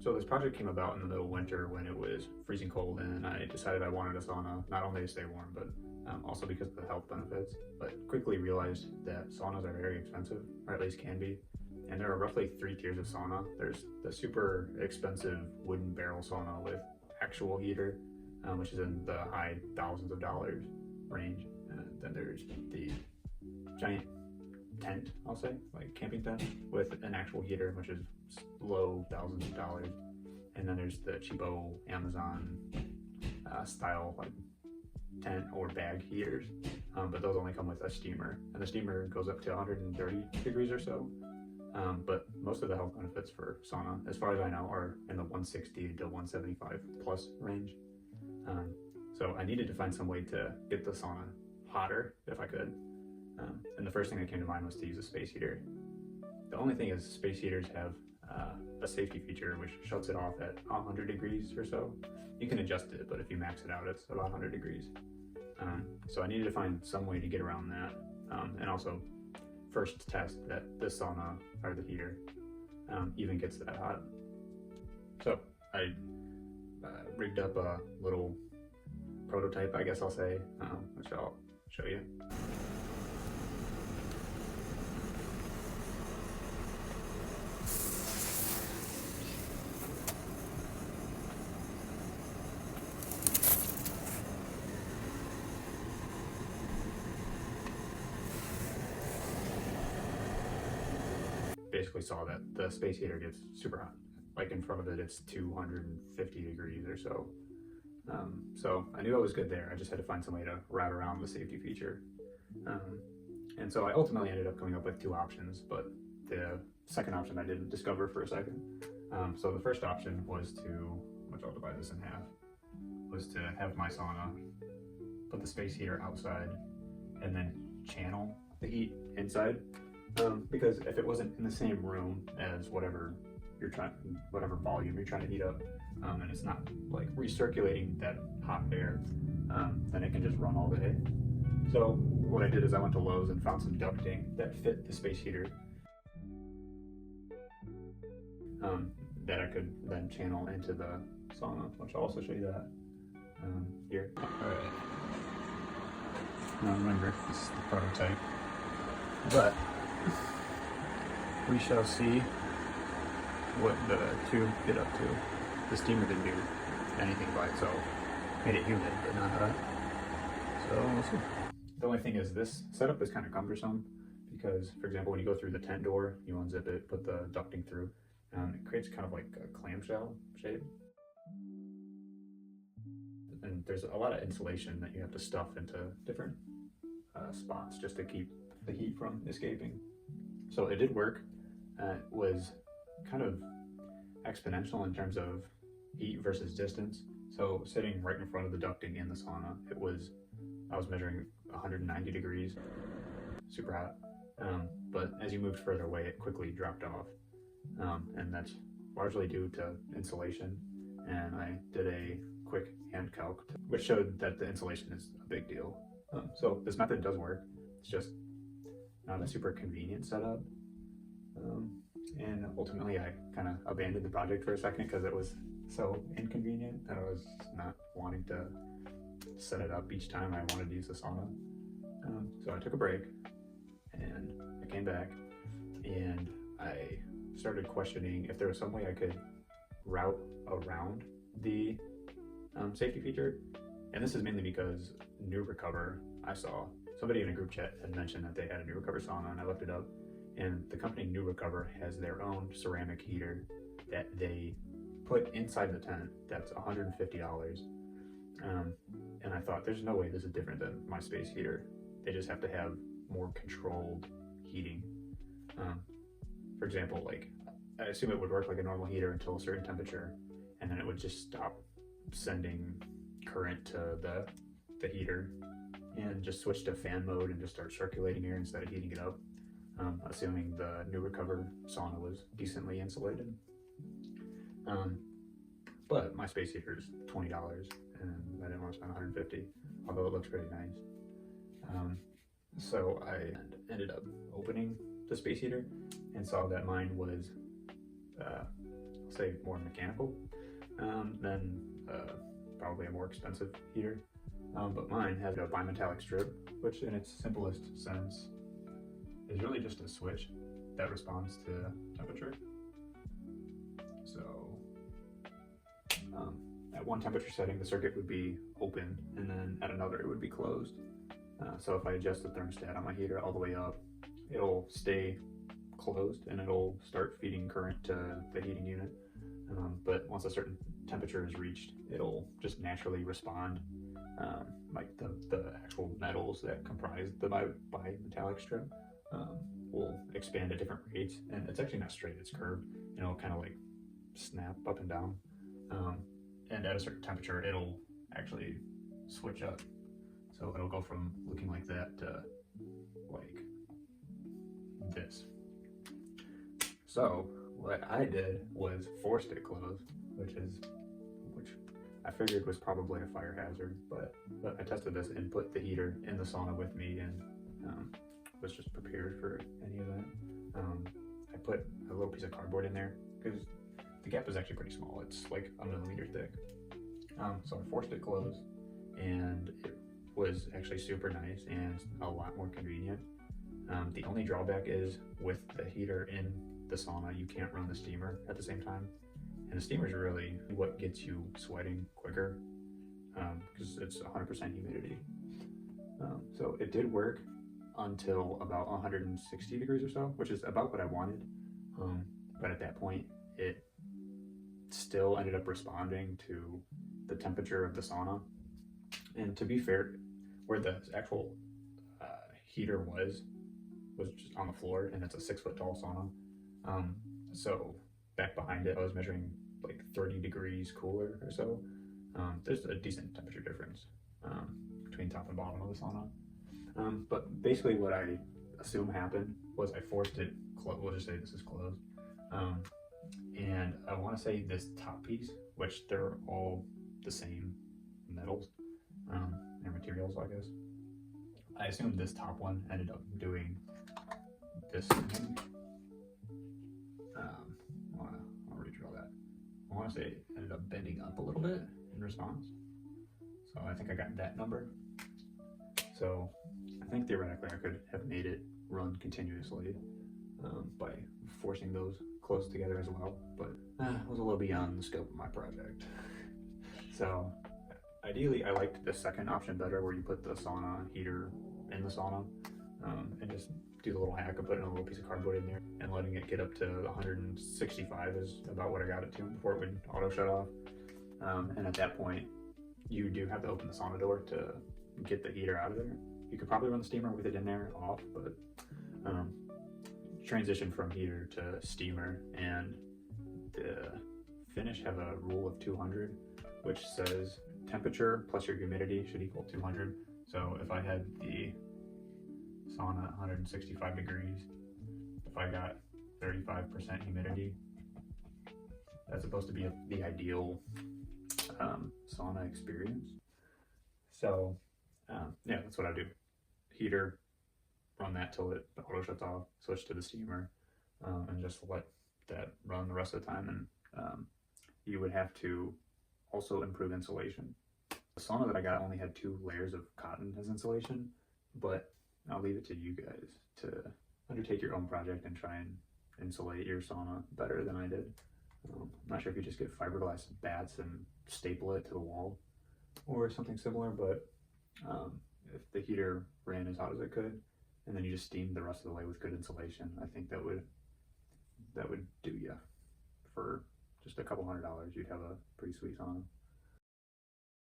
So this project came about in the middle of winter when it was freezing cold, and I decided I wanted a sauna, not only to stay warm, but also because of the health benefits. But quickly realized that saunas are very expensive, or at least can be. And there are roughly 3 tiers of sauna. There's the super expensive wooden barrel sauna with actual heater, which is in the high thousands of dollars range. And then there's the giant tent, I'll say, like camping tent with an actual heater, which is low thousands of dollars. And then there's the cheapo Amazon style like tent or bag heaters, but those only come with a steamer, and the steamer goes up to 130 degrees or so. But most of the health benefits for sauna, as far as I know, are in the 160 to 175 plus range. So I needed to find some way to get the sauna hotter if I could. And the first thing that came to mind was to use a space heater. The only thing is space heaters have a safety feature which shuts it off at 100 degrees or so. You can adjust it, but if you max it out, it's about 100 degrees. So I needed to find some way to get around that, and also first test that this sauna, or the heater, even gets that hot. So I rigged up a little prototype, I guess I'll say, which I'll show you. Basically saw that the space heater gets super hot. Like in front of it, it's 250 degrees or so. So I knew I was good there. I just had to find some way to route around the safety feature. And so I ultimately ended up coming up with 2 options, but the second option I didn't discover for a second. So the first option was to, which I'll divide this in half, was to have my sauna, put the space heater outside, and then channel the heat inside. Because if it wasn't in the same room as whatever volume you're trying to heat up, and it's not like recirculating that hot air, then it can just run all day. So what I did is I went to Lowe's and found some ducting that fit the space heater, that I could then channel into the sauna, which I'll also show you that here. All right. Now remember, this is the prototype, but we shall see what the tube did up to. The steamer didn't do anything by itself. Made it humid, but not hot. So we'll see. The only thing is this setup is kind of cumbersome because, for example, when you go through the tent door, you unzip it, put the ducting through, it creates kind of like a clamshell shape. And there's a lot of insulation that you have to stuff into different spots just to keep the heat from escaping. So it did work. It was kind of exponential in terms of heat versus distance. So sitting right in front of the ducting in the sauna, I was measuring 190 degrees, super hot. But as you moved further away, it quickly dropped off. And that's largely due to insulation. And I did a quick hand calc, which showed that the insulation is a big deal. So this method does work. It's just not a super convenient setup. And ultimately I kind of abandoned the project for a second because it was so inconvenient that I was not wanting to set it up each time I wanted to use the sauna. So I took a break and I came back and I started questioning if there was some way I could route around the safety feature. And this is mainly because New Recover, I saw somebody in a group chat had mentioned that they had a New Recover sauna, and I looked it up, and the company New Recover has their own ceramic heater that they put inside the tent that's $150. And I thought, there's no way this is different than my space heater. They just have to have more controlled heating. For example, like I assume it would work like a normal heater until a certain temperature, and then it would just stop sending current to the heater and just switch to fan mode and just start circulating air instead of heating it up, assuming the New Recover sauna was decently insulated. But my space heater is $20 and I didn't want to spend $150, although it looks pretty nice. So I ended up opening the space heater and saw that mine was say, more mechanical than probably a more expensive heater. But mine has a bimetallic strip, which in its simplest sense is really just a switch that responds to temperature. So at one temperature setting, the circuit would be open, and then at another it would be closed. So if I adjust the thermostat on my heater all the way up, it'll stay closed and it'll start feeding current to the heating unit. But once a certain temperature is reached, it'll just naturally respond. Like the actual metals that comprise the bimetallic strip will expand at different rates, and it's actually not straight, it's curved, and it'll kind of like snap up and down. And at a certain temperature, it'll actually switch up. So it'll go from looking like that to like this. So what I did was forced it closed, which I figured was probably a fire hazard, but I tested this and put the heater in the sauna with me, and was just prepared for any of that. I put a little piece of cardboard in there because the gap is actually pretty small. It's like a millimeter thick. So I forced it closed, and it was actually super nice and a lot more convenient. The only drawback is with the heater in the sauna, you can't run the steamer at the same time. And the steamer is really what gets you sweating quicker because it's 100% humidity. So it did work until about 160 degrees or so, which is about what I wanted. But at that point, it still ended up responding to the temperature of the sauna. And to be fair, where the actual heater was just on the floor, and it's a 6 foot tall sauna. So back behind it, I was measuring like 30 degrees cooler or so. There's a decent temperature difference between top and bottom of the sauna. But basically what I assume happened was I forced it closed. We'll just say this is closed. And I want to say this top piece, which they're all the same metals, and materials, I guess. I assume this top one ended up doing this thing. I'll redraw that. I want to say it ended up bending up a little bit in response. So I think I got that number. So I think theoretically I could have made it run continuously by forcing those close together as well, but it was a little beyond the scope of my project. So ideally I liked the second option better, where you put the sauna heater in the sauna and just do the little hack of putting a little piece of cardboard in there and letting it get up to 165 is about what I got it to before it would auto shut off. And at that point, you do have to open the sauna door to get the heater out of there. You could probably run the steamer with it in there off, but transition from heater to steamer, and the Finnish have a rule of 200, which says temperature plus your humidity should equal 200. So if I had the sauna at 165 degrees, if I got 35% humidity, that's supposed to be the ideal sauna experience. So yeah, that's what I do. Heater, run that till it auto shuts off, switch to the steamer, and just let that run the rest of the time. And you would have to also improve insulation. The sauna that I got only had 2 layers of cotton as insulation, but I'll leave it to you guys to undertake your own project and try and insulate your sauna better than I did. I'm not sure if you just get fiberglass bats and staple it to the wall or something similar, but if the heater ran as hot as it could, and then you just steamed the rest of the way with good insulation, I think that would do ya. For just a couple $100, you'd have a pretty sweet sauna.